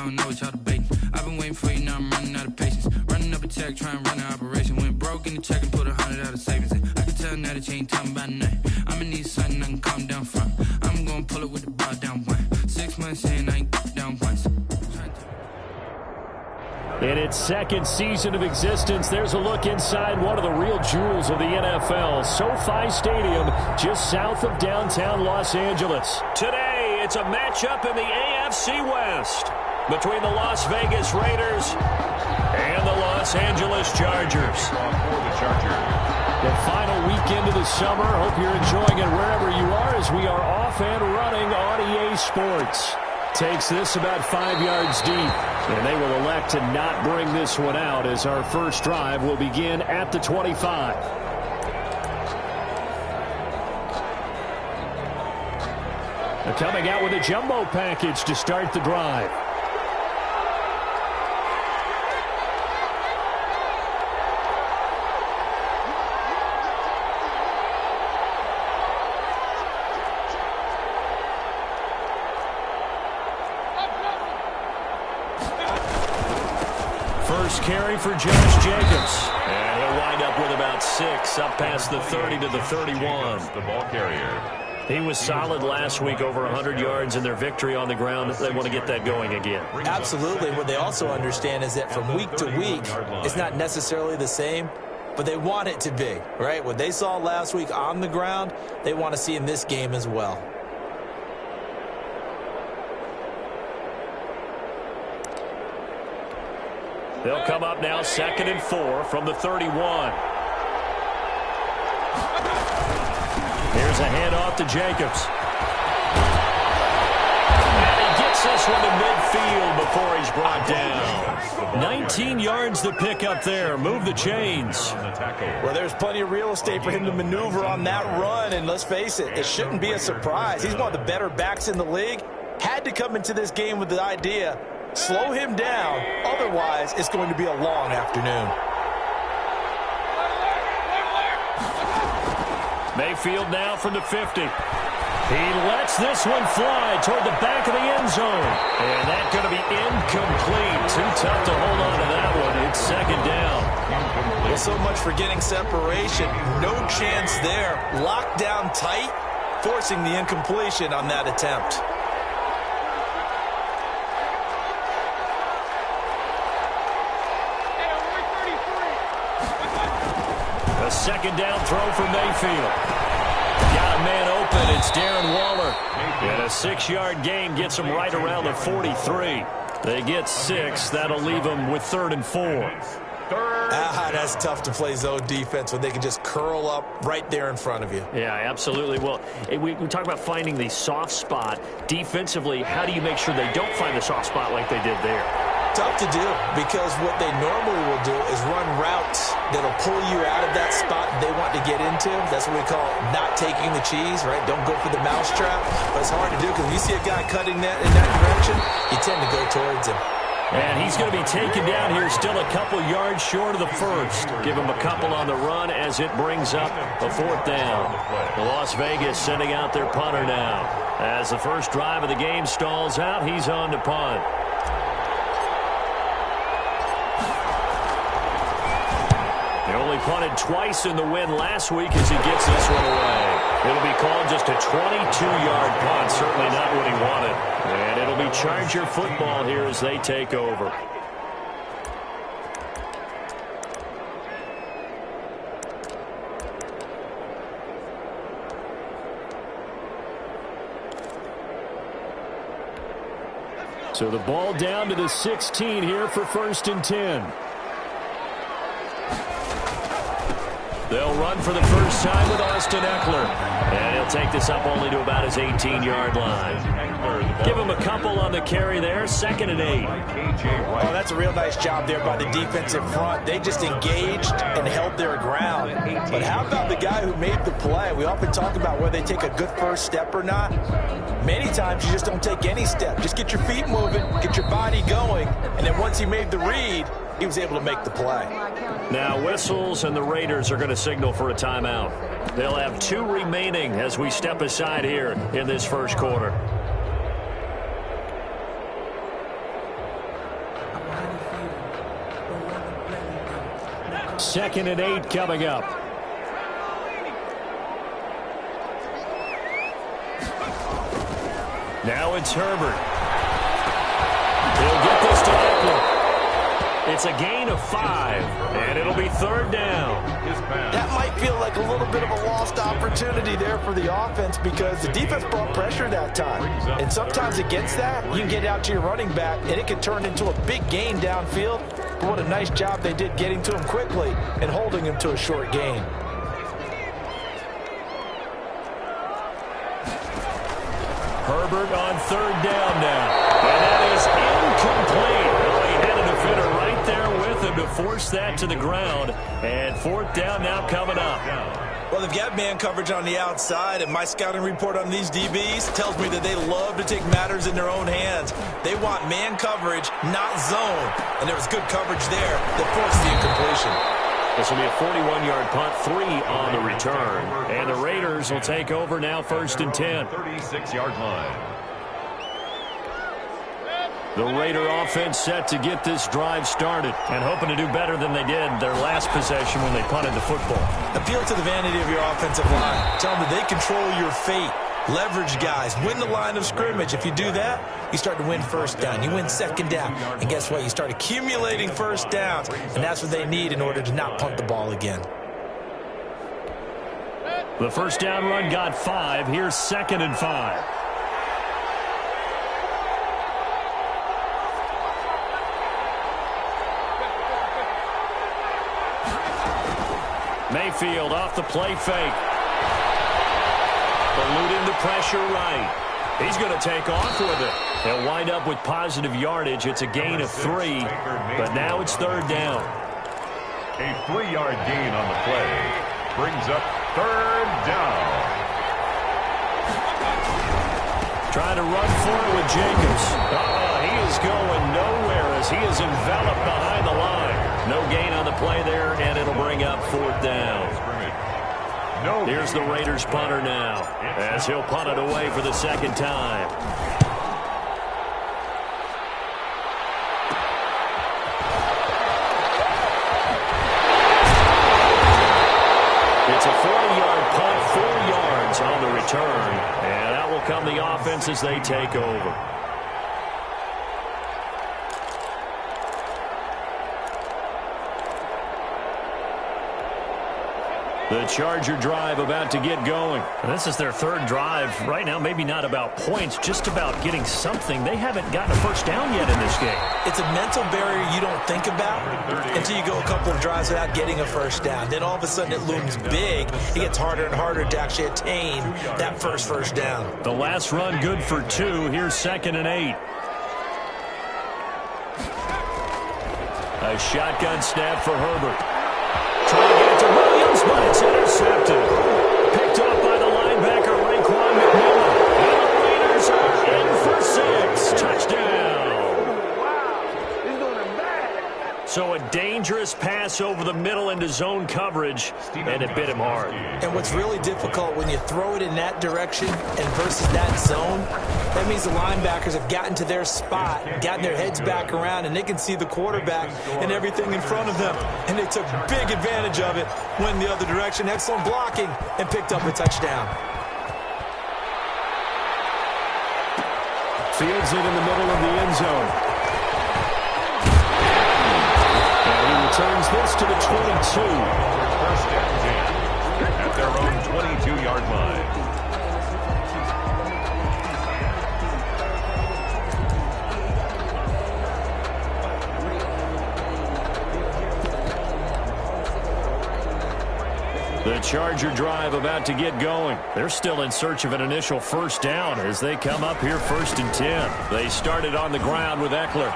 don't know what y'all debating. I've been waiting for you, now I'm running out of patience. Running up a check, trying to run an operation. Went broke in the check and put 100 out of savings in. I can tell now that you ain't talking about nothing. I'ma need something I can calm down from. I'm gonna pull it with the bar down one. 6 months in, I ain't down once. In its second season of existence, there's a look inside one of the real jewels of the NFL, SoFi Stadium, just south of downtown Los Angeles. Today, it's a matchup in the AFC West between the Las Vegas Raiders and the Los Angeles Chargers. The final weekend of the summer. Hope you're enjoying it wherever you are as we are off and running on EA Sports. Takes this about 5 yards deep, and they will elect to not bring this one out as our first drive will begin at the 25. They're coming out with a jumbo package to start the drive. First carry for Josh Jacobs. And he'll wind up with about 6, up past the 30 to the 31. The ball carrier. He was solid last week, over 100 yards in their victory on the ground. They want to get that going again. Absolutely. What they also understand is that from week to week, it's not necessarily the same, but they want it to be, right? What they saw last week on the ground, they want to see in this game as well. They'll come up now 2nd and 4 from the 31. Here's a handoff to Jacobs. And he gets this one to midfield before he's brought down. 19 yards to pick up there. Move the chains. Well, there's plenty of real estate for him to maneuver on that run, and let's face it, it shouldn't be a surprise. He's one of the better backs in the league. Had to come into this game with the idea, slow him down, otherwise it's going to be a long afternoon. Mayfield now from the 50. He lets this one fly toward the back of the end zone. And that's going to be incomplete. Too tough to hold on to that one. It's 2nd down. Well, so much for getting separation. No chance there. Locked down tight, forcing the incompletion on that attempt. A 2nd down throw for Mayfield. Got a man open. It's Darren Waller. And a 6-yard gain gets him right around the 43. They get 6. That'll leave them with 3rd and 4. That's tough to play zone defense when they can just curl up right there in front of you. Yeah, absolutely. Well, we talk about finding the soft spot. Defensively, how do you make sure they don't find the soft spot like they did there? Tough to do, because what they normally will do is run routes that'll pull you out of that spot they want to get into. That's what we call not taking the cheese, right? Don't go for the mousetrap. But it's hard to do because when you see a guy cutting that in that direction, you tend to go towards him. And he's going to be taken down here, still a couple yards short of the first. Give him a couple on the run as it brings up a 4th down. The Las Vegas sending out their punter now. As the first drive of the game stalls out, he's on to punt. He only punted twice in the win last week as he gets this one away. It'll be called just a 22-yard punt, certainly not what he wanted. And it'll be Charger football here as they take over. So the ball down to the 16 here for 1st and 10. They'll run for the first time with Austin Eckler. And he'll take this up only to about his 18-yard line. Give him a couple on the carry there. 2nd and 8. Oh, that's a real nice job there by the defensive front. They just engaged and held their ground. But how about the guy who made the play? We often talk about whether they take a good first step or not. Many times you just don't take any step. Just get your feet moving, get your body going, and then once he made the read, he was able to make the play. Now whistles, and the Raiders are going to signal for a timeout. They'll have 2 remaining as we step aside here in this first quarter. 2nd and 8 coming up. Now it's Herbert. He'll get this to Eckler. It's a gain of 5, and it'll be 3rd down. That might feel like a little bit of a lost opportunity there for the offense because the defense brought pressure that time. And sometimes against that, you can get out to your running back, and it can turn into a big gain downfield. But what a nice job they did getting to him quickly and holding him to a short gain. Herbert on 3rd down now. And that is incomplete. Well, he had a defender right there with him to force that to the ground. And 4th down now coming up. Well, they've got man coverage on the outside, and my scouting report on these DBs tells me that they love to take matters in their own hands. They want man coverage, not zone. And there was good coverage there that forced the incompletion. This will be a 41-yard punt, 3 on the return. And the Raiders will take over now 1st and 10. 36-yard line. The Raider offense set to get this drive started and hoping to do better than they did their last possession when they punted the football. Appeal to the vanity of your offensive line. Tell them that they control your fate. Leverage guys. Win the line of scrimmage. If you do that, you start to win 1st down. You win 2nd down. And guess what? You start accumulating 1st downs. And that's what they need in order to not punt the ball again. The 1st down run got 5. Here's 2nd and 5. Mayfield off the play fake. Eluding the pressure right. He's going to take off with it. They'll wind up with positive yardage. It's a gain of 3, but now it's 3rd down. A 3-yard gain on the play brings up 3rd down. Trying to run for it with Jacobs. He is going nowhere as he is enveloped behind the line. No gain on the play there, and it'll bring up 4th down. Here's the Raiders punter now, as he'll punt it away for the 2nd time. It's a 40-yard punt, 4 yards on the return, and that will come the offense as they take over. The Charger drive about to get going. And this is their 3rd drive. Right now, maybe not about points, just about getting something. They haven't gotten a 1st down yet in this game. It's a mental barrier you don't think about until you go a couple of drives without getting a 1st down. Then all of a sudden it looms big. It gets harder and harder to actually attain that first down. The last run good for 2. Here's 2nd and 8. A shotgun snap for Herbert. Trying to get it to Williams, but it's intercepted. Picked off by the linebacker, Raekwon McMillan. And the Raiders are in for 6. Touchdown. So a dangerous pass over the middle into zone coverage, and it bit him hard. And what's really difficult when you throw it in that direction and versus that zone, that means the linebackers have gotten to their spot, gotten their heads back around, and they can see the quarterback and everything in front of them. And they took big advantage of it, went the other direction, excellent blocking, and picked up a touchdown. Fields it in the middle of the end zone. Turns this to the 22. 1st and 10 at their own 22-yard line. The Charger drive about to get going. They're still in search of an initial 1st down as they come up here 1st and 10. They started on the ground with Eckler.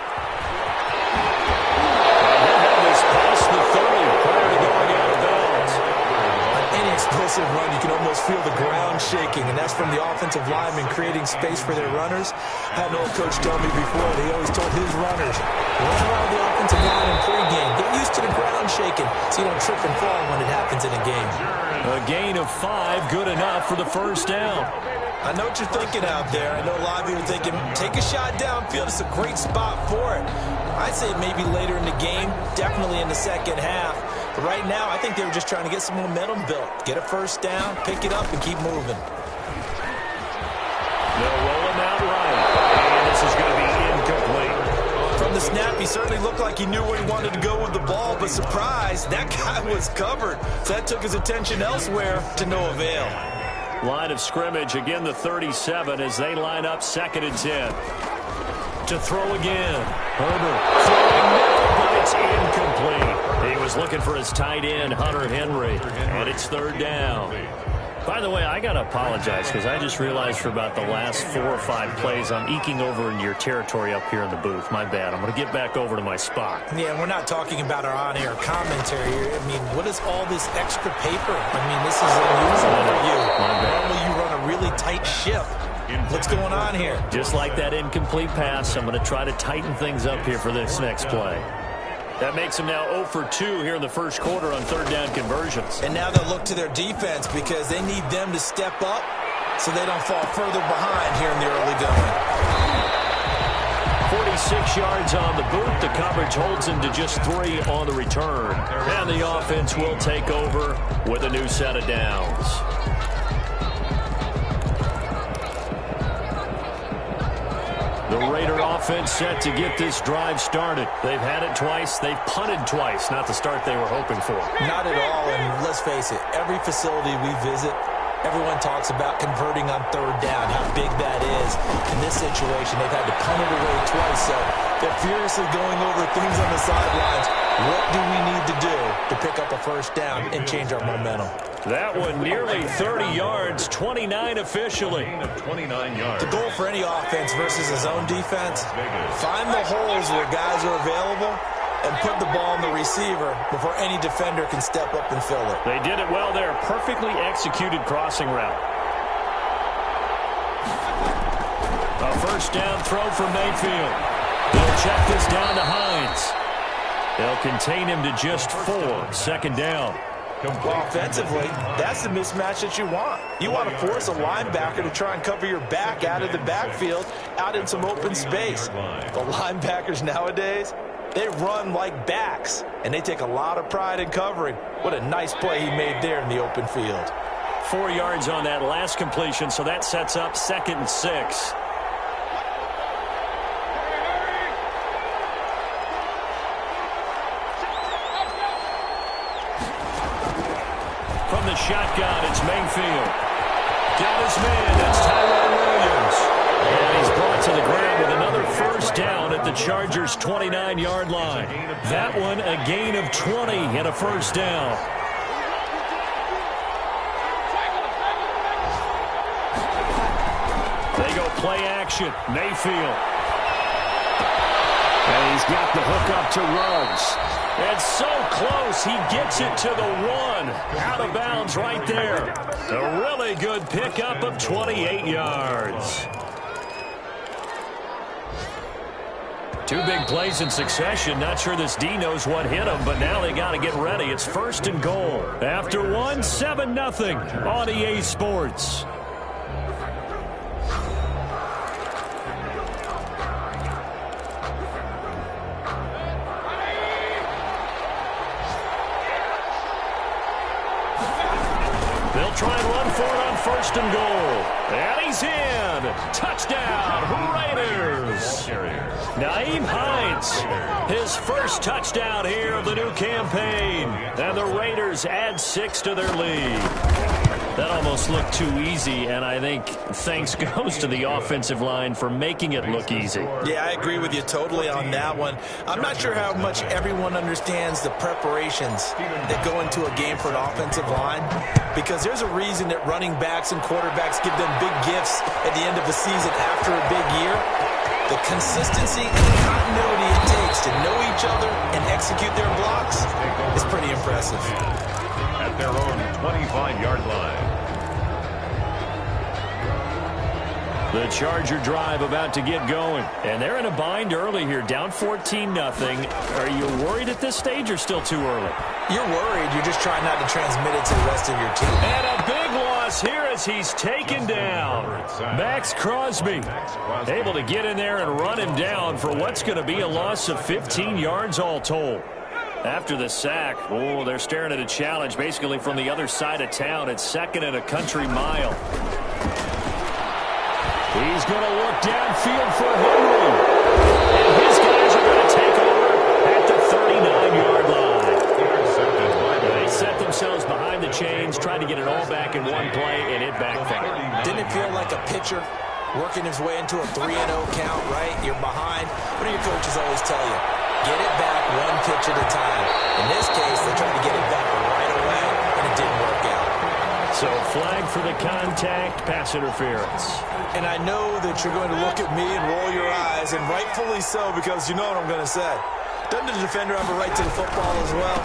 Past the 30 prior to going out of bounds. On any explosive run, you can almost feel the ground shaking, and that's from the offensive linemen creating space for their runners. I had an old coach tell me before that he always told his runners, run around the offensive line in pregame. Get used to the ground shaking so you don't trip and fall when it happens in a game. A gain of 5, good enough for the 1st down. I know what you're thinking out there. I know a lot of you are thinking, take a shot downfield. It's a great spot for it. I'd say maybe later in the game, definitely in the 2nd half. But right now, I think they were just trying to get some momentum built. Get a first down, pick it up, and keep moving. They'll roll him out right. And this is going to be incomplete. From the snap, he certainly looked like he knew where he wanted to go with the ball, but surprise, that guy was covered. So that took his attention elsewhere to no avail. Line of scrimmage, again the 37 as they line up 2nd and 10. To throw again. Herbert throwing middle, but it's incomplete. He was looking for his tight end, Hunter Henry, and it's 3rd down. By the way, I got to apologize because I just realized for about the last 4 or 5 plays, I'm eking over into your territory up here in the booth. My bad. I'm going to get back over to my spot. Yeah, we're not talking about our on-air commentary here. I mean, what is all this extra paper? I mean, this is unusual for you. Normally you run a really tight ship. What's going on here? Just like that incomplete pass, I'm going to try to tighten things up here for this next play. That makes them now 0 for 2 here in the first quarter on 3rd down conversions. And now they'll look to their defense because they need them to step up so they don't fall further behind here in the early going. 46 yards on the boot. The coverage holds him to just 3 on the return. And the offense will take over with a new set of downs. The Raider offense set to get this drive started. They've had it twice. They've punted twice. Not the start they were hoping for. Not at all, and let's face it, every facility we visit, everyone talks about converting on 3rd down, how big that is. In this situation, they've had to punt it away twice, so they're furiously going over things on the sidelines. What do we need to do to pick up a first down and change our momentum? That one nearly 30 yards, 29 officially. 29 yards. The goal for any offense versus a zone defense, find the holes where guys are available and put the ball in the receiver before any defender can step up and fill it. They did it well there. Perfectly executed crossing route. A first down throw for Mayfield. They'll check this down to Hines. They'll contain him to just 4. 2nd down. Offensively, that's the mismatch that you want. You want to force a linebacker to try and cover your back out of the backfield, out in some open space. The linebackers nowadays, they run like backs, and they take a lot of pride in covering. What a nice play he made there in the open field. 4 yards on that last completion, so that sets up 2nd and 6. From the shotgun, it's Mayfield. Got his man, that's Tyrone Williams. And he's brought to the ground with another first down at the Chargers' 29-yard line. That one, a gain of 20 and a first down. They go play action. Mayfield. And he's got the hook up to Ruggs. It's so close, he gets it to the 1. Out of bounds right there. A really good pickup of 28 yards. 2 big plays in succession. Not sure this D knows what hit him, but now they got to get ready. It's 1st and goal. After 1, 7-0 on EA Sports. They'll try and run for it on 1st and goal. And he's in. Touchdown, Raiders. Nyheim Hines, his first touchdown here of the new campaign. And the Raiders add 6 to their lead. That almost looked too easy, and I think thanks goes to the offensive line for making it look easy. Yeah, I agree with you totally on that one. I'm not sure how much everyone understands the preparations that go into a game for an offensive line, because there's a reason that running backs and quarterbacks give them big gifts at the end of the season after a big year. The consistency and the continuity it takes to know each other and execute their blocks is pretty impressive. At their own 25-yard line. The Charger drive about to get going. And they're in a bind early here, down 14-0. Are you worried at this stage or still too early? You're worried. You're just trying not to transmit it to the rest of your team. And a big loss here as he's taken down. Max Crosby able to get in there and run him down for what's going to be a loss of 15 yards all told. After the sack, oh, they're staring at a challenge basically from the other side of town. It's 2nd and a country mile. He's going to look downfield for Henry. And his guys are going to take over at the 39-yard line. They set themselves behind the chains, tried to get it all back in one play, and it backfired. Didn't it feel like a pitcher working his way into a 3-0 count, right? You're behind. What do your coaches always tell you? Get it back one pitch at a time. In this case, they tried to get it back right away, and it didn't work out. So flag for the contact, pass interference. And I know that you're going to look at me and roll your eyes, and rightfully so, because you know what I'm going to say. Doesn't the defender have a right to the football as well?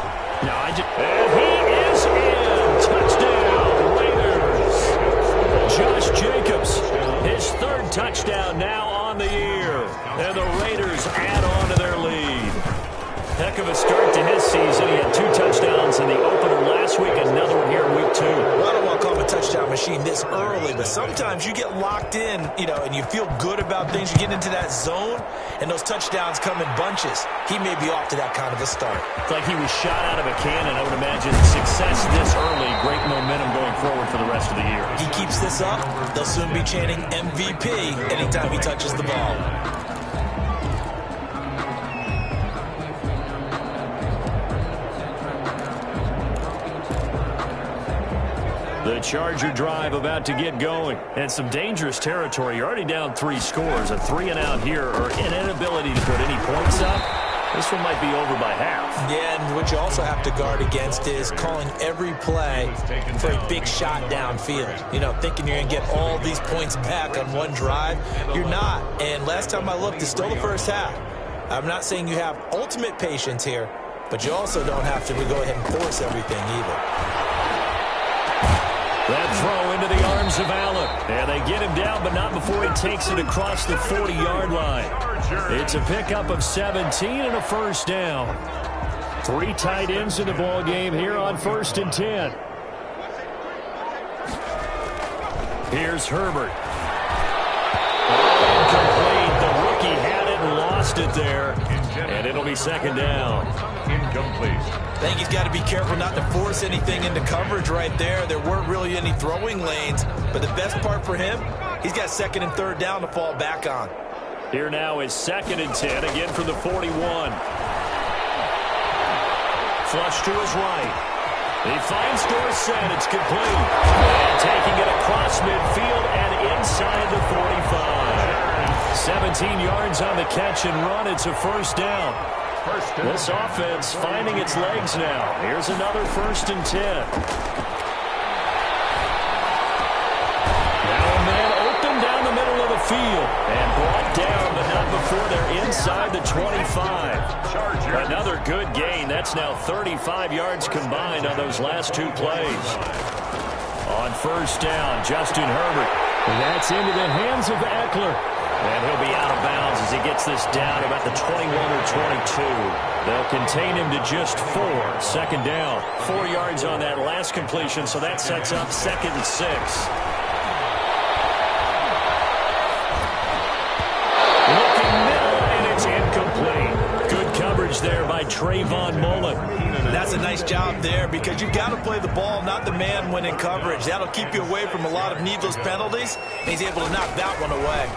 No, and he is in. Touchdown, Raiders. Josh Jacobs, his 3rd touchdown now on the year. And the Raiders add on to their lead. Heck of a start to his season. He had 2 touchdowns in the opener last week, another one here in week 2. Well, I don't want to call him a touchdown machine this early, but sometimes you get locked in, and you feel good about things. You get into that zone, and those touchdowns come in bunches. He may be off to that kind of a start. It's like he was shot out of a cannon. I would imagine success this early, great momentum going forward for the rest of the year. He keeps this up, they'll soon be chanting MVP anytime he touches the ball. The Charger drive about to get going. And some dangerous territory. You're already down 3 scores. A 3-and-out here, or an inability to put any points up. This one might be over by half. Yeah, and what you also have to guard against is calling every play for a big shot downfield. Thinking you're going to get all these points back on one drive. You're not. And last time I looked, it's still the first half. I'm not saying you have ultimate patience here, but you also don't have to go ahead and force everything either. That throw into the arms of Allen. And they get him down, but not before he takes it across the 40-yard line. It's a pickup of 17 and a 1st down. 3 tight ends in the ball game here on 1st and 10. Here's Herbert. Incomplete. The rookie had it and lost it there. And it'll be 2nd down. Incomplete. I think he's got to be careful not to force anything into coverage right there. There weren't really any throwing lanes, but the best part for him, he's got 2nd and 3rd down to fall back on. Here now is 2nd and 10, again from the 41. Flush to his right. He finds Dorsett. It's complete. And taking it across midfield and inside the 45. 17 yards on the catch and run. It's a 1st down. This offense finding its legs now. Here's another 1st and 10. Now a man open down the middle of the field and brought down, but not before they're inside the 25. Another good gain. That's now 35 yards combined on those last 2 plays. On 1st down, Justin Herbert. And that's into the hands of Eckler. And he'll be out of bounds as he gets this down about the 21 or 22. They'll contain him to just 4. 2nd down. 4 yards on that last completion, so that sets up 2nd and 6. Looking middle, and it's incomplete. Good coverage there by Trayvon Mullen. That's a nice job there because you've got to play the ball, not the man when in coverage. That'll keep you away from a lot of needless penalties, and he's able to knock that one away.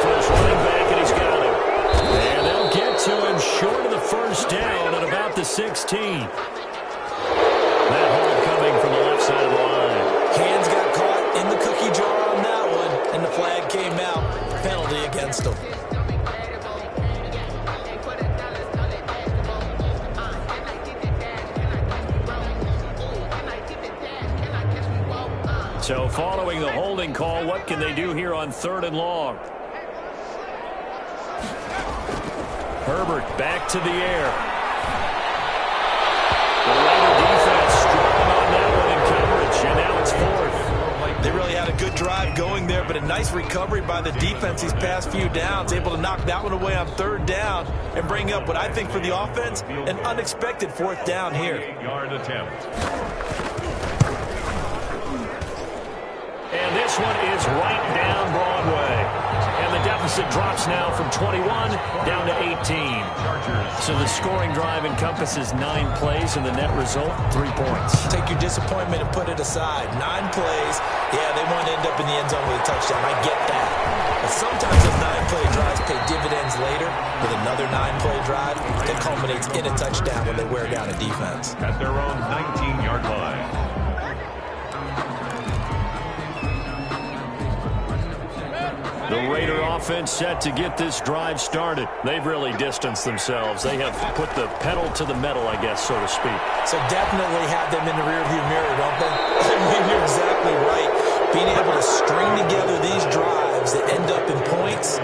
Running back, and he's got him. And they'll get to him short of the 1st down at about the 16. That hold coming from the left side of the line. Hands got caught in the cookie jar on that one, and the flag came out. Penalty against him. So following the holding call, what can they do here on 3rd and long? Herbert back to the air. The Raider defense strong on that one in coverage, and now it's 4th. They really had a good drive going there, but a nice recovery by the defense these past few downs, able to knock that one away on 3rd down and bring up what I think for the offense, an unexpected 4th down here. 8-yard attempt. And this one is right down Broadway. And the deficit drops now from 21 down to 18. So the scoring drive encompasses 9 plays, and the net result, 3 points. Take your disappointment and put it aside. 9 plays. Yeah, they want to end up in the end zone with a touchdown. I get that. But sometimes those 9-play drives pay dividends later with another 9-play drive that culminates in a touchdown when they wear down a defense. At their own 19-yard line. The Raider offense set to get this drive started. They've really distanced themselves. They have put the pedal to the metal, I guess, so to speak. So definitely have them in the rearview mirror, don't they? I mean, you're exactly right. Being able to string together these drives that end up in points,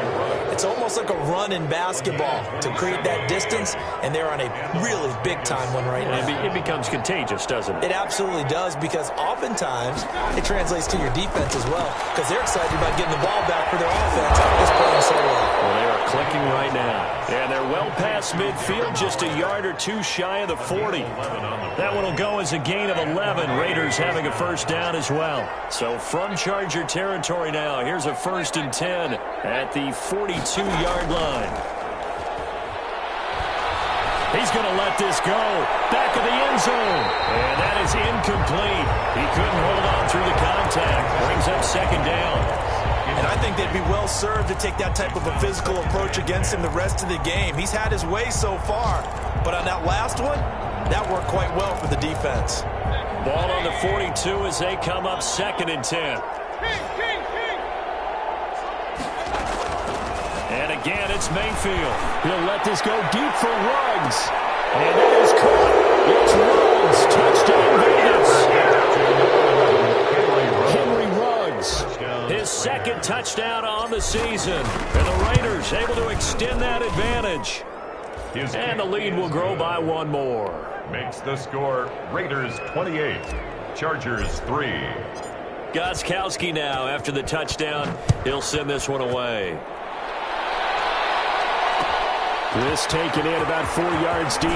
it's almost like a run in basketball to create that distance, and they're on a really big-time one right now. It becomes contagious, doesn't it? It absolutely does, because oftentimes it translates to your defense as well, because they're excited about getting the ball back for their offense. It's playing so well. Well, they are clicking right now. And they're well past midfield, just a yard or two shy of the 40. That one will go as a gain of 11. Raiders having a first down as well. So from Charger territory now, here's a 1st and 10 at the 42-yard line. He's going to let this go. Back of the end zone. And that is incomplete. He couldn't hold on through the contact. Brings up 2nd down. And I think they'd be well served to take that type of a physical approach against him the rest of the game. He's had his way so far. But on that last one, that worked quite well for the defense. Ball on the 42 as they come up 2nd and 10. And again, it's Mayfield. He'll let this go deep for Ruggs. And that is caught. It's Ruggs. Touchdown, Vegas. Henry Ruggs. His 2nd touchdown on the season. And the Raiders able to extend that advantage. And the lead will grow by 1 more. Makes the score Raiders 28, Chargers 3. Gostkowski now after the touchdown. He'll send this one away. This taken in about 4 yards deep.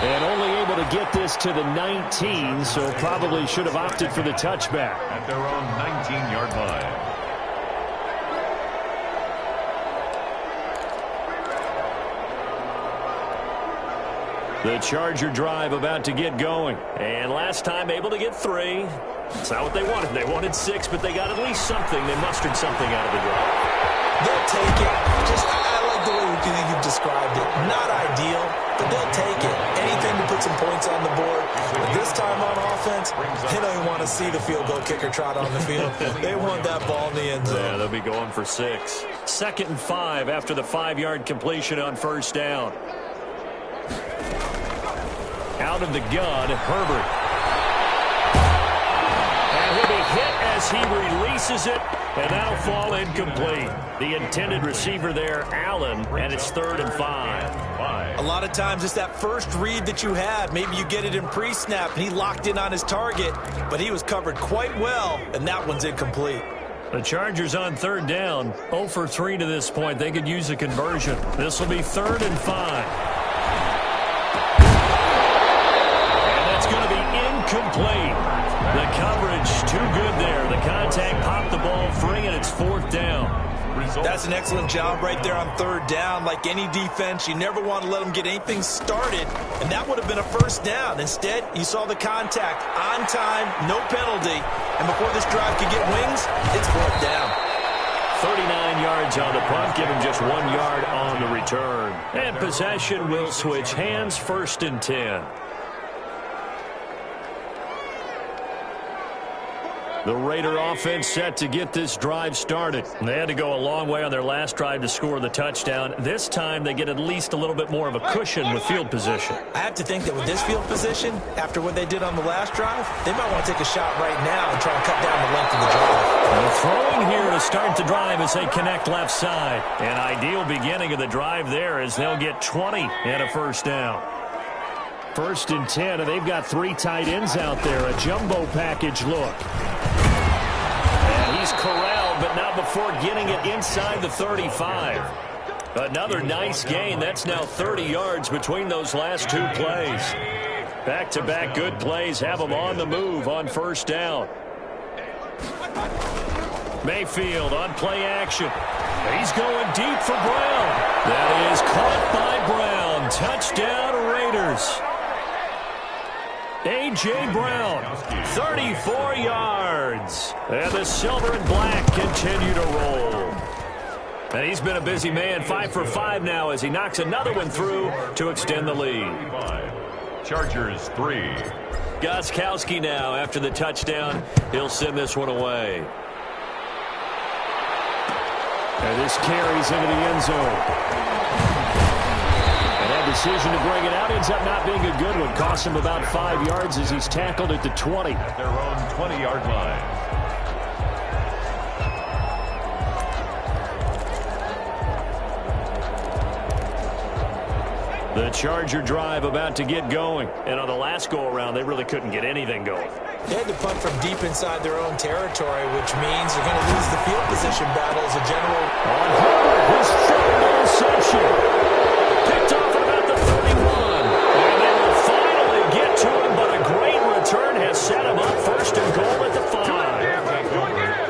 And only able to get this to the 19, so probably should have opted for the touchback. At their own 19-yard line. The Charger drive about to get going. And last time able to get 3. It's not what they wanted. They wanted 6, but they got at least something. They mustered something out of the drive. They'll take it. I like the way you've described it. Not ideal, but they'll take it. Anything to put some points on the board. But this time on offense, they don't even want to see the field goal kicker trot on the field. They want that ball in the end zone. Yeah, they'll be going for 6. 2nd and 5 after the 5-yard completion on 1st down. Out of the gun, Herbert. And he'll be hit as he releases it, and that'll fall incomplete. The intended receiver there, Allen, and it's 3rd and 5. A lot of times it's that first read that you had. Maybe you get it in pre-snap, and he locked in on his target, but he was covered quite well, and that one's incomplete. The Chargers on 3rd down, 0 for 3 to this point. They could use a conversion. This will be 3rd and 5. Complete. The coverage too good there. The contact popped the ball free, and it's 4th down. That's an excellent job right there on 3rd down. Like any defense, you never want to let them get anything started, and that would have been a 1st down. Instead, you saw the contact on time, no penalty, and before this drive could get wings, it's 4th down. 39 yards on the punt, give him just 1 yard on the return. And possession will switch hands, 1st and 10. The Raider offense set to get this drive started. They had to go a long way on their last drive to score the touchdown. This time they get at least a little bit more of a cushion with field position. I have to think that with this field position, after what they did on the last drive, they might want to take a shot right now and try and cut down the length of the drive. Well, throwing here to start the drive as they connect left side. An ideal beginning of the drive there as they'll get 20 and a 1st down. 1st and 10, and they've got 3 tight ends out there. A jumbo package look. And he's corralled, but not before getting it inside the 35. Another nice gain. That's now 30 yards between those last 2 plays. Back-to-back good plays have them on the move on 1st down. Mayfield on play action. He's going deep for Brown. That is caught by Brown. Touchdown, Raiders. A.J. Brown, 34 yards. And the silver and black continue to roll. And he's been a busy man, 5 for 5 now as he knocks another one through to extend the lead. Chargers 3. Gostkowski now after the touchdown. He'll send this one away. And this carries into the end zone. And that decision to bring it out ends up not being a good one. Costs him about 5 yards as he's tackled at the 20. At their own 20-yard line. The Charger drive about to get going. And on the last go-around, they really couldn't get anything going. They had to punt from deep inside their own territory, which means they're going to lose the field position battle as a general. On Herbert, his third interception. Picked off at about the 31. And they will finally get to him, but a great return has set him up first and goal at the 5.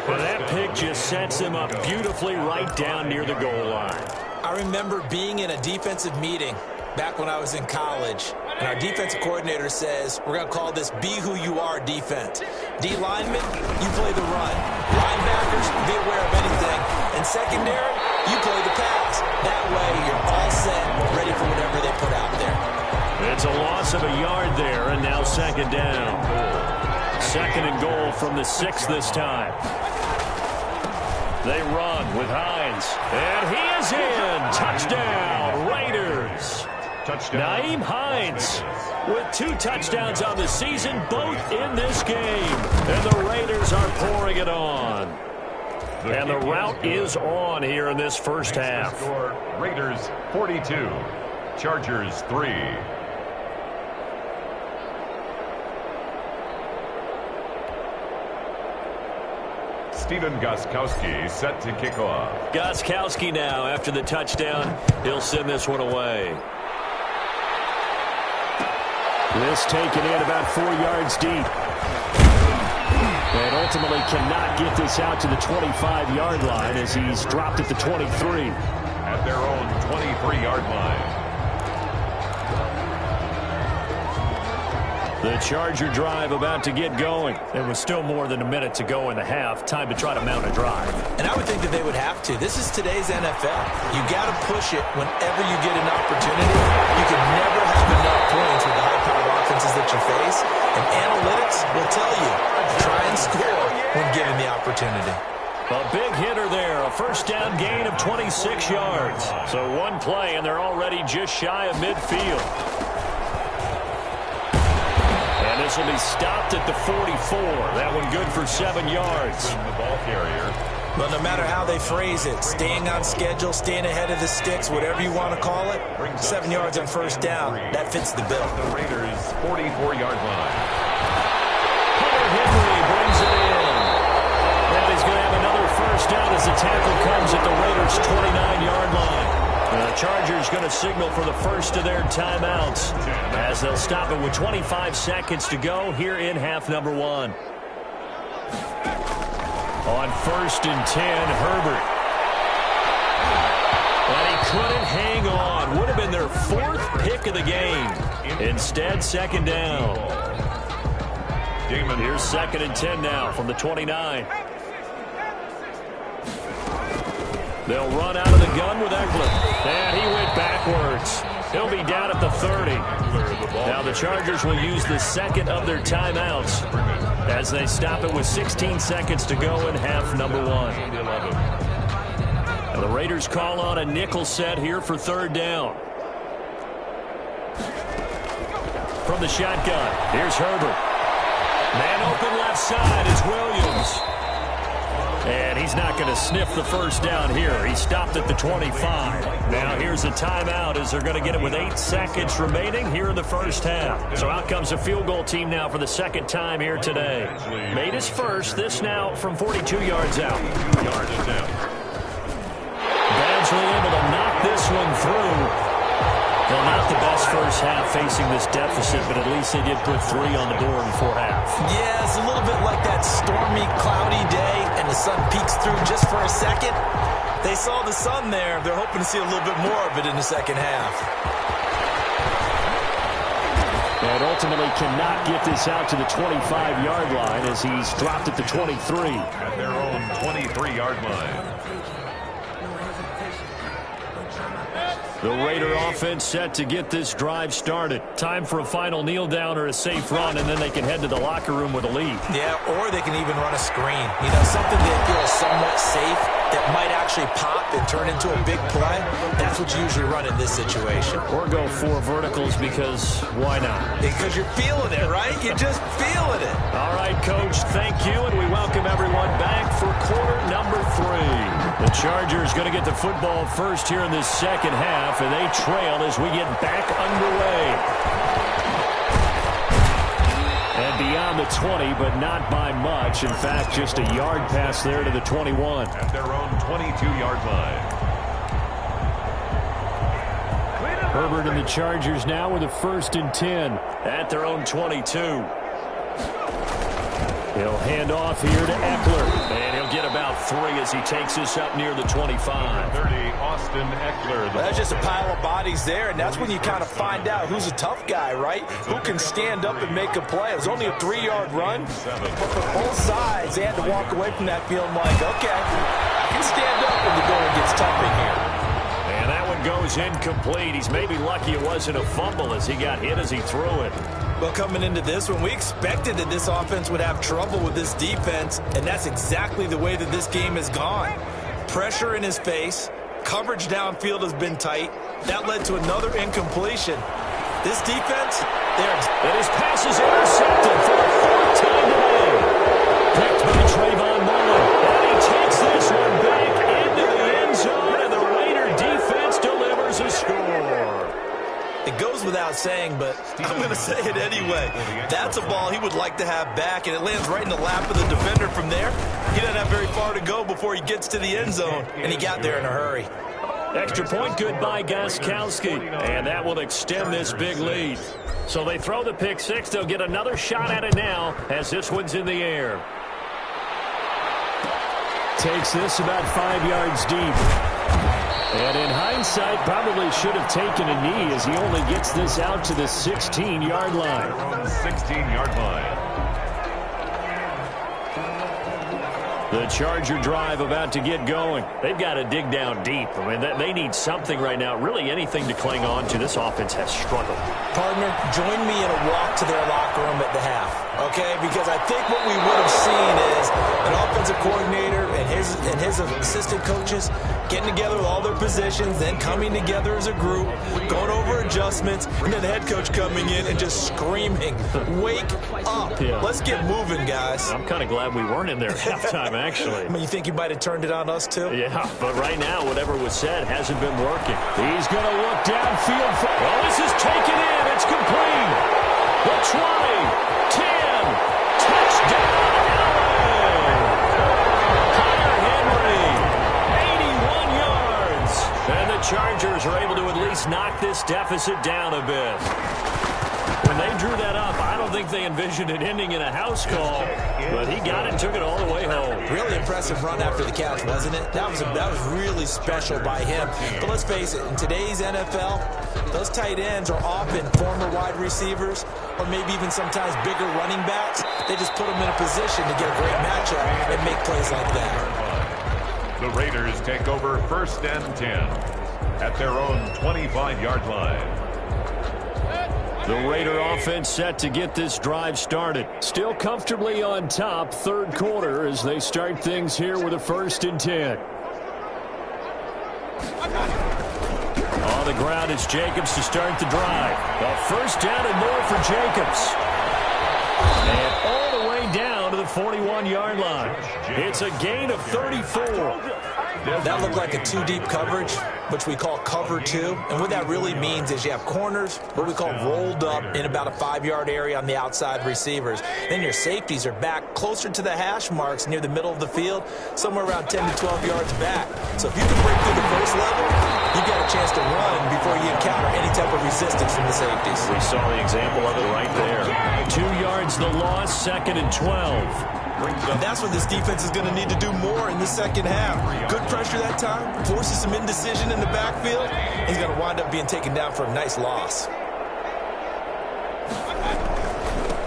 And that pick just sets him up beautifully right down near the goal line. I remember being in a defensive meeting back when I was in college, and our defensive coordinator says, we're going to call this Be Who You Are defense. D linemen, you play the run. Linebackers, be aware of anything. And secondary, you play the pass. That way, you're all set, ready for whatever they put out there. It's a loss of a yard there, and now second down. Second and goal from the 6 this time. They run with Hines, and he is in. Touchdown, Raiders. Touchdown. Nyheim Hines with 2 touchdowns on the season, both in this game. And the Raiders are pouring it on. And the route is on here in this first half. Raiders 42, Chargers 3. Stephen Gostkowski set to kick off. Gostkowski now after the touchdown. He'll send this one away. This taken in about 4 yards deep. And ultimately cannot get this out to the 25-yard line as he's dropped at the 23. At their own 23-yard line. The Charger drive about to get going. There was still more than a minute to go in the half. Time to try to mount a drive. And I would think that they would have to. This is today's NFL. You got to push it whenever you get an opportunity. You can never have enough points with the high-powered offenses that you face. And analytics will tell you, try and score when given the opportunity. A big hitter there. A first down gain of 26 yards. So one play, and they're already just shy of midfield. And this will be stopped at the 44. That one good for 7 yards. The ball carrier. But no matter how they phrase it, staying on schedule, staying ahead of the sticks, whatever you want to call it, 7 yards on first down, that fits the bill. The Raiders' 44-yard line. Hunter Henry brings it in. And he's going to have another first down as the tackle comes at the Raiders' 29-yard line. The Chargers going to signal for the first of their timeouts as they'll stop it with 25 seconds to go here in half number 1. On 1st and 10, Herbert. And he couldn't hang on. Would have been their 4th pick of the game. Instead, second down. Here's 2nd and 10 now from the 29. They'll run out of the gun with Eckler. And he went backwards. He'll be down at the 30. Now the Chargers will use the second of their timeouts as they stop it with 16 seconds to go in half number 1. Now the Raiders call on a nickel set here for 3rd down. From the shotgun, here's Herbert. Man open left side is Williams. And he's not going to sniff the first down here. He stopped at the 25. Now here's a timeout as they're going to get it with 8 seconds remaining here in the first half. So out comes a field goal team now for the 2nd time here today. Made his first. This now from 42 yards out. Badgley able to knock this one through. Well, not the best first half facing this deficit, but at least they did put 3 on the board before half. Yeah, it's a little bit like that stormy, cloudy day, and the sun peeks through just for a second. They saw the sun there. They're hoping to see a little bit more of it in the second half. And ultimately cannot get this out to the 25-yard line as he's dropped at the 23. At their own 23-yard line. The Raider offense set to get this drive started. Time for a final kneel down or a safe run, and then they can head to the locker room with a lead. Yeah, or they can even run a screen. You know, something they feel somewhat safe that might actually pop and turn into a big play. That's what you usually run in this situation. Or go 4 verticals because why not? Because you're feeling it, right? You're just feeling it. All right, Coach, thank you, and we welcome everyone back for quarter number 3. The Chargers going to get the football first here in this second half, and they trail as we get back underway. And beyond the 20, but not by much. In fact, just a yard pass there to the 21. At their own 22-yard line. Herbert and the Chargers now with a 1st and 10 at their own 22. He'll hand off here to Eckler, and he'll get about 3 as he takes this up near the 25. 30, Austin Eckler. That's just a pile of bodies there, and that's when you kind of find out who's a tough guy, right? Who can stand up and make a play. It was only a 3-yard run, but for both sides, they had to walk away from that feeling like, okay, I can stand up when the going gets tough in here. And that one goes incomplete. He's maybe lucky it wasn't a fumble as he got hit as he threw it. Well, coming into this one, we expected that this offense would have trouble with this defense, and that's exactly the way that this game has gone. Pressure in his face, coverage downfield has been tight. That led to another incompletion. This defense, and his pass is intercepted for the 4th time today. Picked by Trayvon Mullen, and he takes this one back into the end zone, and the Raider defense delivers a score. It goes without saying, but I'm going to say it anyway. That's a ball he would like to have back, and it lands right in the lap of the defender from there. He doesn't have very far to go before he gets to the end zone, and he got there in a hurry. Extra point good by Gostkowski, and that will extend this big lead. So they throw the pick 6. They'll get another shot at it now as this one's in the air. Takes this about 5 yards deep. And in hindsight, probably should have taken a knee as he only gets this out to the 16-yard line. 16-yard line. The Charger drive about to get going. They've got to dig down deep. I mean, they need something right now, really anything to cling on to. This offense has struggled. Partner, join me in a walk to their locker room at the half, okay? Because I think what we would have seen is an offensive coordinator and his assistant coaches getting together with all their positions, then coming together as a group, going over adjustments, and then the head coach coming in and just screaming, wake up. Yeah. Let's get moving, guys. I'm kind of glad we weren't in there at halftime, actually. I mean, you think you might have turned it on us, too? Yeah, but right now, whatever was said hasn't been working. He's going to look downfield. Well, this is taken in. It's complete. The 20, 10, touchdown, LA. And the Chargers are able to at least knock this deficit down a bit. When they drew that up, I don't think they envisioned it ending in a house call, but he got it and took it all the way home. Really impressive run after the catch, wasn't it? That was really special by him. But let's face it, in today's NFL, those tight ends are often former wide receivers or maybe even sometimes bigger running backs. They just put them in a position to get a great matchup and make plays like that. The Raiders take over 1st and 10 at their own 25-yard line. The Raider offense set to get this drive started. Still comfortably on top, 3rd quarter as they start things here with a 1st and 10. On the ground, it's Jacobs to start the drive. A 1st down and more for Jacobs. And all the way down to the 41-yard line. It's a gain of 34. That looked like a two-deep coverage, which we call cover two. And what that really means is you have corners, what we call rolled up in about a 5-yard area on the outside receivers. Then your safeties are back closer to the hash marks near the middle of the field, somewhere around 10 to 12 yards back. So if you can break through the first level, you've got a chance to run before you encounter any type of resistance from the safeties. We saw the example of it right there. 2 yards the loss, 2nd and 12. And that's what this defense is going to need to do more in the second half. Good pressure that time, forces some indecision in the backfield. He's going to wind up being taken down for a nice loss.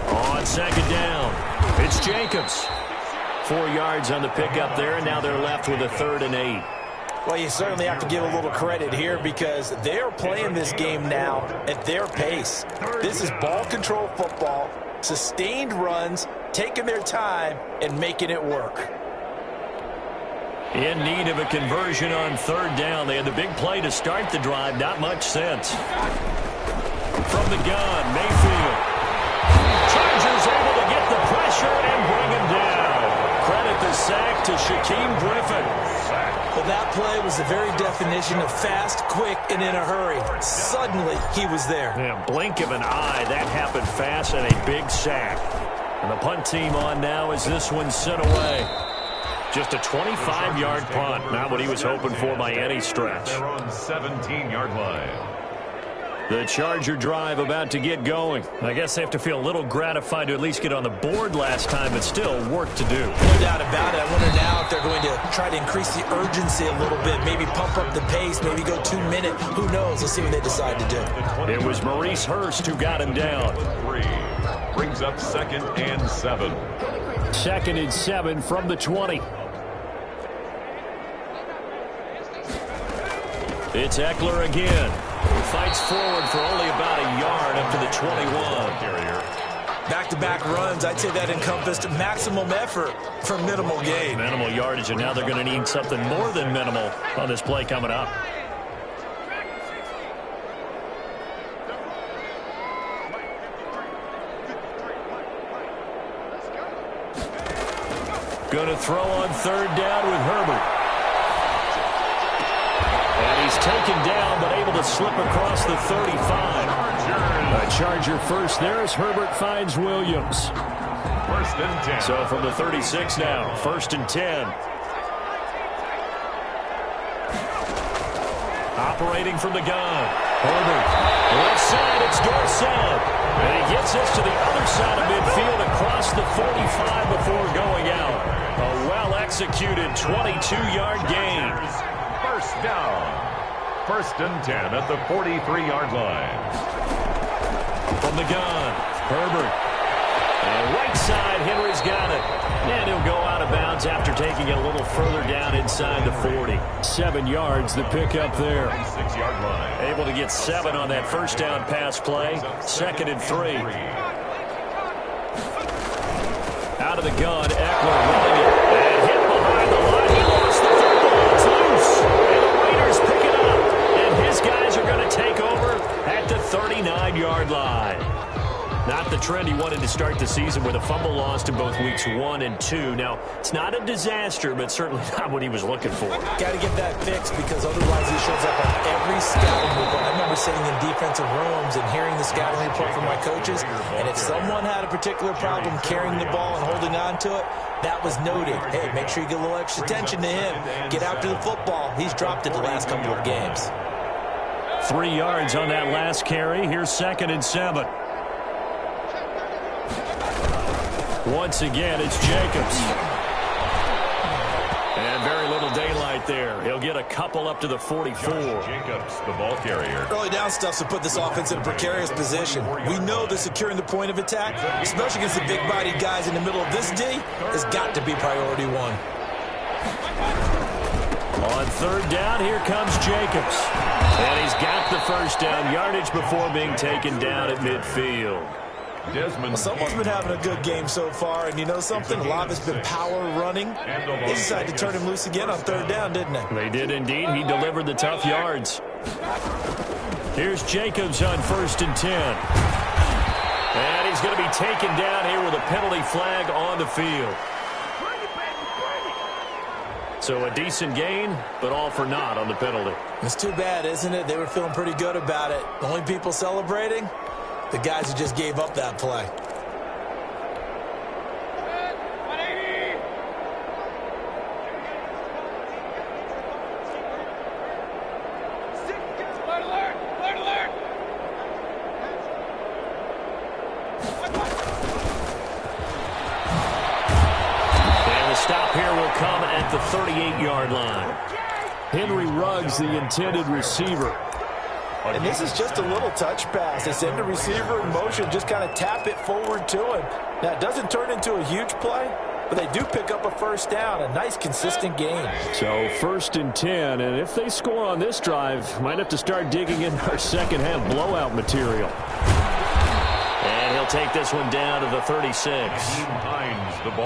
On 2nd down, it's Jacobs. 4 yards on the pickup there, and now they're left with a 3rd and 8. Well, you certainly have to give a little credit here because they're playing this game now at their pace. This is ball control football, sustained runs, taking their time and making it work. In need of a conversion on 3rd down. They had the big play to start the drive. Not much sense. From the gun, Mayfield. Chargers able to get the pressure and bring him down. Credit the sack to Shaquem Griffin. Well, that play was the very definition of fast, quick, and in a hurry. Suddenly, he was there. Yeah, blink of an eye. That happened fast and a big sack. And the punt team on now as this one's sent away. Just a 25-yard punt. Not what he was hoping for by any stretch. They're on 17-yard line. The Charger drive about to get going. I guess they have to feel a little gratified to at least get on the board last time, but still work to do. No doubt about it. I wonder now if they're going to try to increase the urgency a little bit, maybe pump up the pace, maybe go 2 minute. Who knows? Let's see what they decide to do. It was Maurice Hurst who got him down. 3 brings up 2nd and 7. 2nd and 7 from the 20. It's Eckler again. Fights forward for only about a yard up to the 21. Back-to-back runs, I'd say that encompassed maximum effort for minimal gain. Minimal yardage, and now they're going to need something more than minimal on this play coming up. Going to throw on 3rd down with Herbert. And he's taken down, but able to slip across the 35. A Charger first there as Herbert finds Williams. 1st and 10. So from the 36 now, 1st and 10. Operating from the gun. Herbert. Left side, it's Dorsett. And he gets us to the other side of midfield across the 45 before going out. A well-executed 22-yard gain. 1st down. 1st and 10 at the 43-yard line. From the gun, Herbert. And right side, Henry's got it. And he'll go out of bounds after taking it a little further down inside the 40. 7 yards, the pickup there. 6-yard line. Able to get 7 on that 1st down pass play. 2nd and 3. Out of the gun, Eckler running it. And hit behind the line. He lost the football. It's loose. And the Raiders pick it up. And his guys are going to take over at the 39-yard line. Not the trend he wanted to start the season with a fumble lost in both weeks 1 and 2. Now, it's not a disaster, but certainly not what he was looking for. Got to get that fixed because otherwise he shows up on every scouting report. I remember sitting in defensive rooms and hearing the scouting report from my coaches, and if someone had a particular problem carrying the ball and holding on to it, that was noted. Hey, make sure you get a little extra attention to him. Get after the football. He's dropped it the last couple of games. 3 yards on that last carry. Here's 2nd and 7. Once again, it's Jacobs. And very little daylight there. He'll get a couple up to the 44. Jacobs, the ball carrier. Early down stuff's to put this offense in a precarious position. We know that securing the point of attack, especially against the big-bodied guys in the middle of this D, has got to be priority 1. On 3rd down, here comes Jacobs. And he's got the 1st down yardage before being taken down at midfield. Desmond. Someone's been having a good game so far, and you know something? A lot of it's been power running. They decided to turn him loose again on 3rd down, didn't they? They did indeed. He delivered the tough yards. Here's Jacobs on 1st and 10. And he's going to be taken down here with a penalty flag on the field. So a decent gain, but all for naught on the penalty. It's too bad, isn't it? They were feeling pretty good about it. The only people celebrating? The guys who just gave up that play. The 38-yard line. Henry Ruggs, the intended receiver. And this is just a little touch pass. They send the receiver in motion, just kind of tap it forward to him. Now, it doesn't turn into a huge play, but they do pick up a first down, a nice, consistent gain. So 1st and 10, and if they score on this drive, might have to start digging in our second-half blowout material. And he'll take this one down to the 36.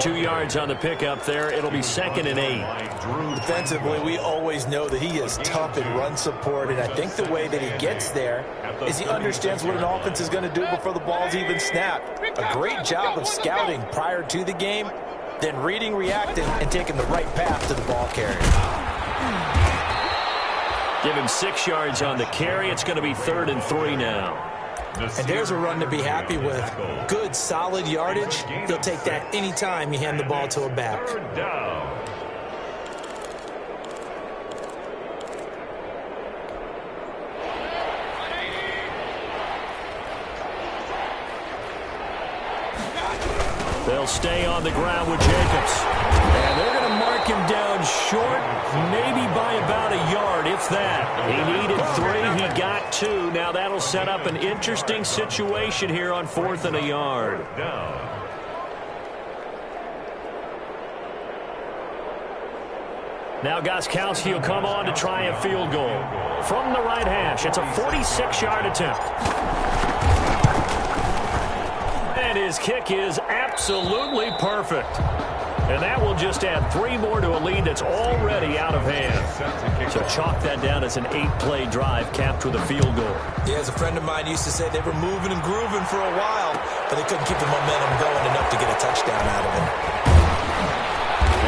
2 yards on the pickup there. It'll be 2nd and 8. Defensively, we always know that he is tough in run support, and I think the way that he gets there is he understands what an offense is going to do before the ball's even snapped. A great job of scouting prior to the game, then reading, reacting, and taking the right path to the ball carrier. Give him 6 yards on the carry. It's going to be 3rd and 3 now. And there's a run to be happy with. Good, solid yardage. He'll take that anytime you hand the ball to a back. They'll stay on the ground with Jacobs. And they're going to mark him down short, maybe by about a yard, if that. He needed 3. He got 2. Now that'll set up an interesting situation here on 4th and a yard. Now Gostkowski will come on to try a field goal. From the right hash, it's a 46-yard attempt. And his kick is absolutely perfect. And that will just add 3 more to a lead that's already out of hand. So chalk that down as an 8-play drive capped with a field goal. Yeah, as a friend of mine used to say, they were moving and grooving for a while, but they couldn't keep the momentum going enough to get a touchdown out of it.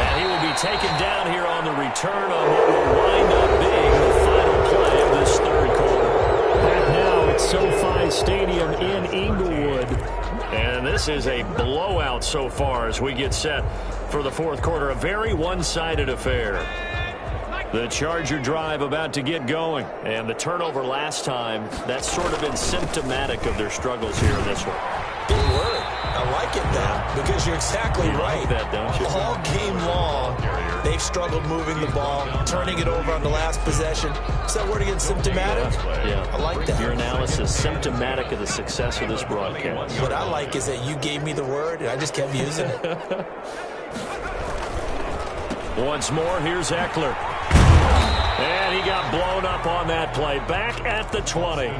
And he will be taken down here on the return on what will wind up being the final play of this 3rd quarter. Back now at SoFi Stadium in Inglewood. And this is a blowout so far as we get set for the 4th quarter. A very one-sided affair. The Charger drive about to get going. And the turnover last time, that's sort of been symptomatic of their struggles here in this one. Good word. I like it, though, because you're exactly right. Like that, don't you? All game long, they've struggled moving the ball, turning it over on the last possession. Is that word again, symptomatic? Yeah. I like that. Your analysis, symptomatic of the success of this broadcast. What I like is that you gave me the word, and I just kept using it. Once more, here's Eckler. And he got blown up on that play. Back at the 20.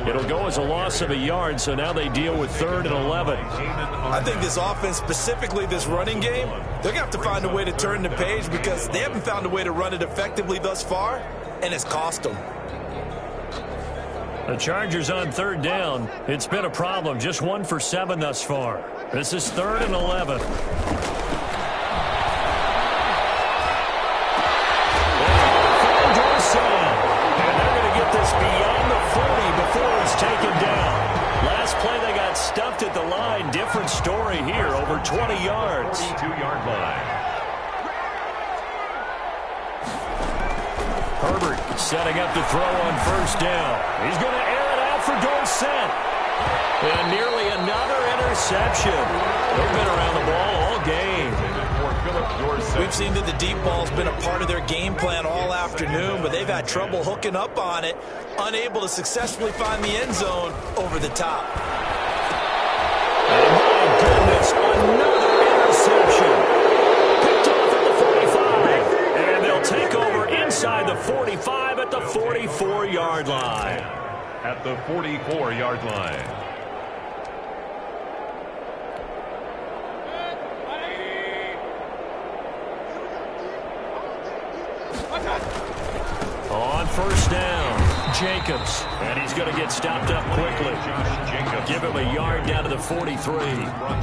It'll go as a loss of a yard, so now they deal with 3rd and 11. I think this offense, specifically this running game, they're going to have to find a way to turn the page because they haven't found a way to run it effectively thus far, and it's cost them. The Chargers on 3rd down. It's been a problem. Just 1 for 7 thus far. This is 3rd and 11. Beyond the 40 before he's taken down. Last play they got stuffed at the line. Different story here, over 20 yards. 42-yard line. Herbert setting up to throw on 1st down. He's going to air it out for Dorsett. And nearly another interception. They've been around the ball all game. We've seen that the deep ball's been a part of their game plan all afternoon, but they've had trouble hooking up on it, unable to successfully find the end zone over the top. Oh, my goodness, another interception. Picked off at the 45, and they'll take over inside the 45 at the 44-yard line. At the 44-yard line. On 1st down, Jacobs. And he's going to get stopped up quickly. Give him a yard down to the 43.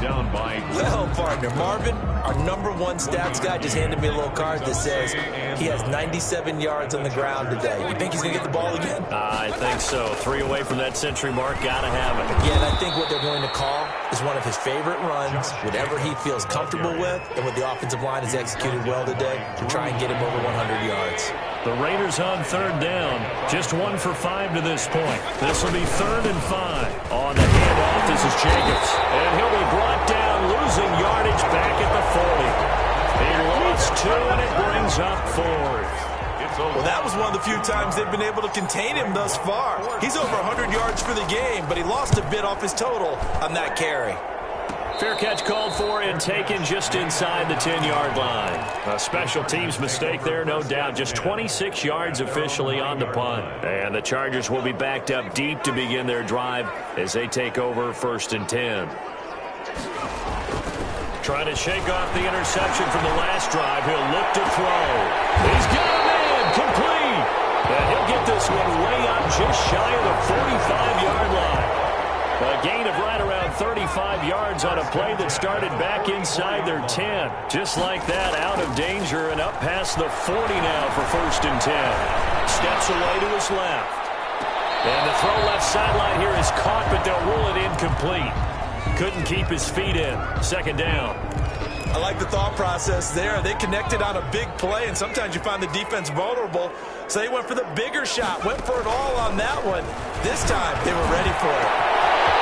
Down by. Well, partner, Marvin, our #1 stats guy just handed me a little card that says he has 97 yards on the ground today. You think he's going to get the ball again? I think so. 3 away from that century mark. Got to have it. Yeah, and I think what they're going to call is one of his favorite runs, whatever he feels comfortable with, and what the offensive line has executed well today to try and get him over 100 yards. The Raiders on 3rd down. Just 1 for 5 to this point. This will be 3rd and 5. On the handoff, this is Jacobs. And he'll be brought down, losing yardage back at the 40. He lost 2, and it brings up 4th. Well, that was one of the few times they've been able to contain him thus far. He's over 100 yards for the game, but he lost a bit off his total on that carry. Fair catch called for and taken just inside the 10-yard line. A special teams mistake there, no doubt. Just 26 yards officially on the punt. And the Chargers will be backed up deep to begin their drive as they take over 1st and 10. Trying to shake off the interception from the last drive. He'll look to throw. He's got him in. Complete. And he'll get this one way up just shy of the 45-yard line. A gain of right around 35 yards on a play that started back inside their 10. Just like that, out of danger and up past the 40 now for 1st and 10. Steps away to his left. And the throw left sideline here is caught, but they'll rule it incomplete. Couldn't keep his feet in. 2nd down. I like the thought process there. They connected on a big play, and sometimes you find the defense vulnerable. So they went for the bigger shot, went for it all on that one. This time, they were ready for it.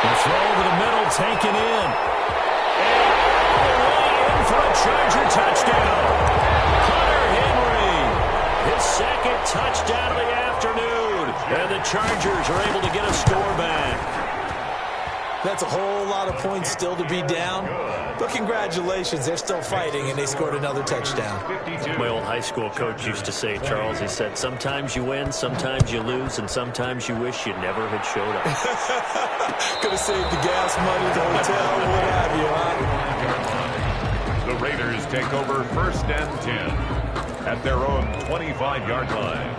The throw over the middle, taken in. And away in for a Charger touchdown. Hunter Henry, his 2nd touchdown of the afternoon. And the Chargers are able to get a score back. That's a whole lot of points still to be down. But congratulations, they're still fighting, and they scored another touchdown. My old high school coach used to say, Charles, he said, sometimes you win, sometimes you lose, and sometimes you wish you never had showed up. Could have saved the gas money, the hotel, what have you, huh? The Raiders take over 1st and 10 at their own 25-yard line.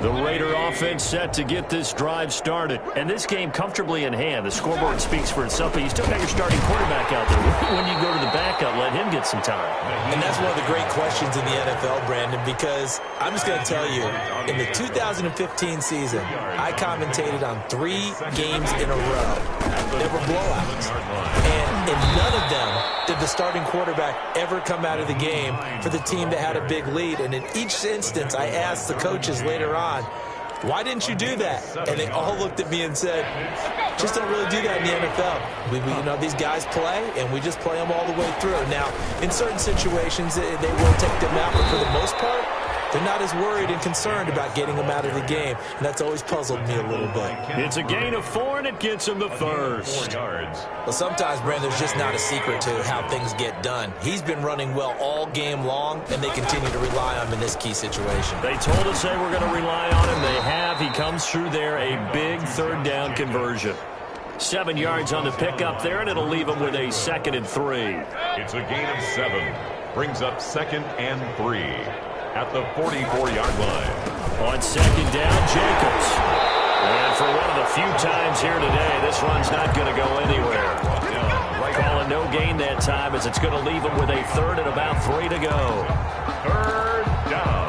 The Raider offense set to get this drive started. And this game comfortably in hand. The scoreboard speaks for itself, but you still got your starting quarterback out there. When you go to the backup, let him get some time. And that's one of the great questions in the NFL, Brandon, because I'm just going to tell you, in the 2015 season, I commentated on 3 games in a row. They were blowouts. And in none of them did the starting quarterback ever come out of the game for the team that had a big lead. And in each instance, I asked the coaches later on, why didn't you do that? And they all looked at me and said, just don't really do that in the NFL. We you know, these guys play, and we just play them all the way through. Now, in certain situations, they will take them out, but for the most part, they're not as worried and concerned about getting them out of the game. And that's always puzzled me a little bit. It's a gain of 4, and it gets him the 1st. Well, sometimes, Brandon, there's just not a secret to how things get done. He's been running well all game long, and they continue to rely on him in this key situation. They told us they were going to rely on him. They have. He comes through there, a big 3rd down conversion. 7 yards on the pickup there, and it'll leave him with a 2nd and 3. It's a gain of 7. Brings up 2nd and 3. At the 44-yard line. On 2nd down, Jacobs. And for one of the few times here today, this run's not going to go anywhere. Calling no gain that time as it's going to leave him with a 3rd and about 3 to go. 3rd down.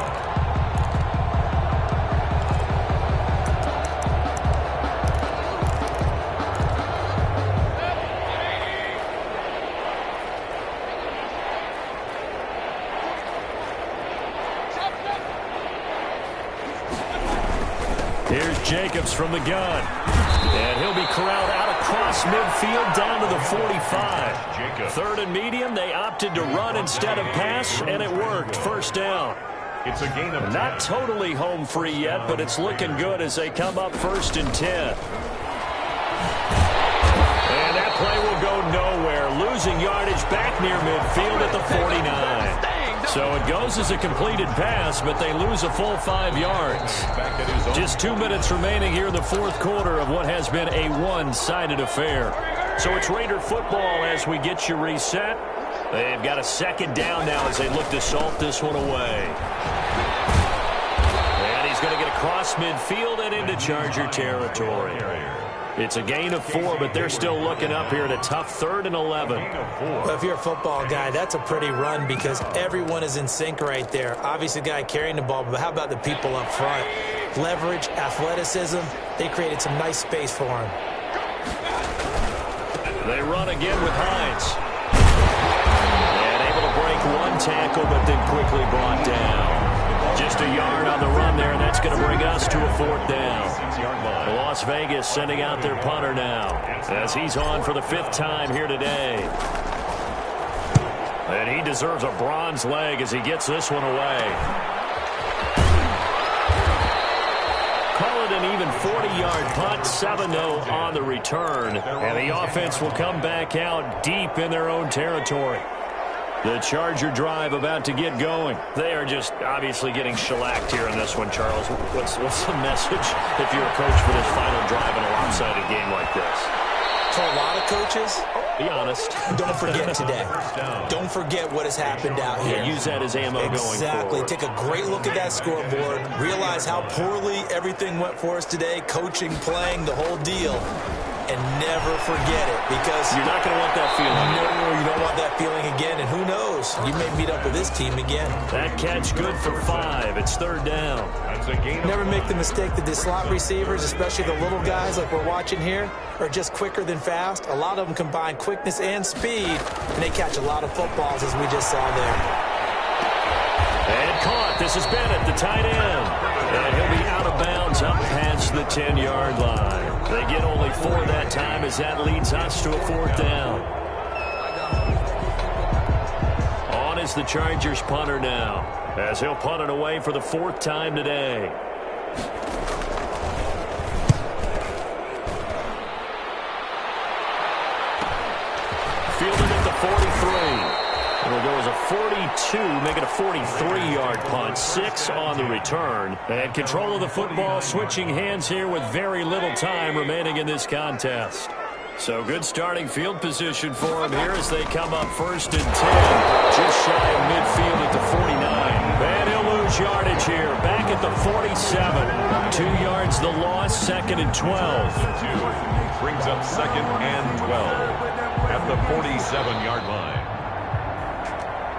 Here's Jacobs from the gun. And he'll be corralled out across midfield down to the 45. 3rd and medium, they opted to run instead of pass, and it worked. 1st down. It's a gain of 10. Not totally home free yet, but it's looking good as they come up 1st and 10. And that play will go nowhere. Losing yardage back near midfield at the 49. So it goes as a completed pass, but they lose a full 5 yards. Just 2 minutes remaining here in the 4th quarter of what has been a one-sided affair. So it's Raider football as we get you reset. They've got a 2nd down now as they look to salt this one away. And he's going to get a across midfield and into Charger territory. It's a gain of 4, but they're still looking up here at a tough 3rd and 11. Well, if you're a football guy, that's a pretty run because everyone is in sync right there. Obviously, the guy carrying the ball, but how about the people up front? Leverage, athleticism, they created some nice space for him. They run again with Hines. And able to break one tackle, but then quickly brought down. Just a yard on the run there, and that's going to bring us to a 4th down. Las Vegas sending out their punter now as he's on for the 5th time here today. And he deserves a bronze leg as he gets this one away. Call it an even 40-yard punt, 7-0 on the return. And the offense will come back out deep in their own territory. The Charger drive about to get going. They are just obviously getting shellacked here in this one, Charles. What's the message if you're a coach for this final drive in a lopsided game like this? For a lot of coaches, be honest. Don't forget today. Don't forget what has happened out here. Yeah, use that as ammo going forward. Exactly. Take a great look at that scoreboard. Realize how poorly everything went for us today. Coaching, playing, the whole deal. And never forget it because you're not going to want that feeling. No, you don't want that feeling again. And who knows? You may meet up with this team again. That catch good for 5. It's 3rd down. Never make the mistake that the slot receivers, especially the little guys like we're watching here, are just quicker than fast. A lot of them combine quickness and speed, and they catch a lot of footballs as we just saw there. And caught. This is Bennett, the tight end. And he'll be out of bounds up past the 10-yard line. They get only 4 that time as that leads us to a 4th down. On is the Chargers punter now as he'll punt it away for the 4th time today. Fielded at the 43. It'll go as a 42, make it a 43-yard punt, 6 on the return. And control of the football, switching hands here with very little time remaining in this contest. So good starting field position for them here as they come up 1st and 10. Just shy of midfield at the 49. And he'll lose yardage here, back at the 47. 2 yards the loss, 2nd and 12. Brings up 2nd and 12 at the 47-yard line.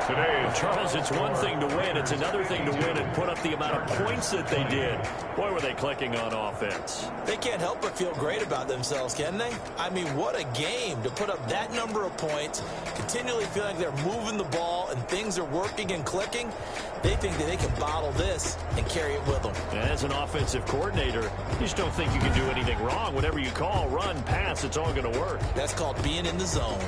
Today, Charles, it's one thing to win. It's another thing to win and put up the amount of points that they did. Boy, were they clicking on offense. They can't help but feel great about themselves, can they? I mean, what a game to put up that number of points, continually feeling like they're moving the ball and things are working and clicking. They think that they can bottle this and carry it with them. As an offensive coordinator, you just don't think you can do anything wrong. Whatever you call, run, pass, it's all going to work. That's called being in the zone.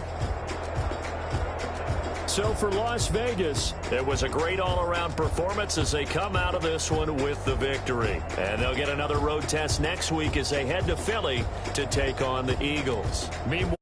So for Las Vegas, it was a great all-around performance as they come out of this one with the victory. And they'll get another road test next week as they head to Philly to take on the Eagles. Meanwhile,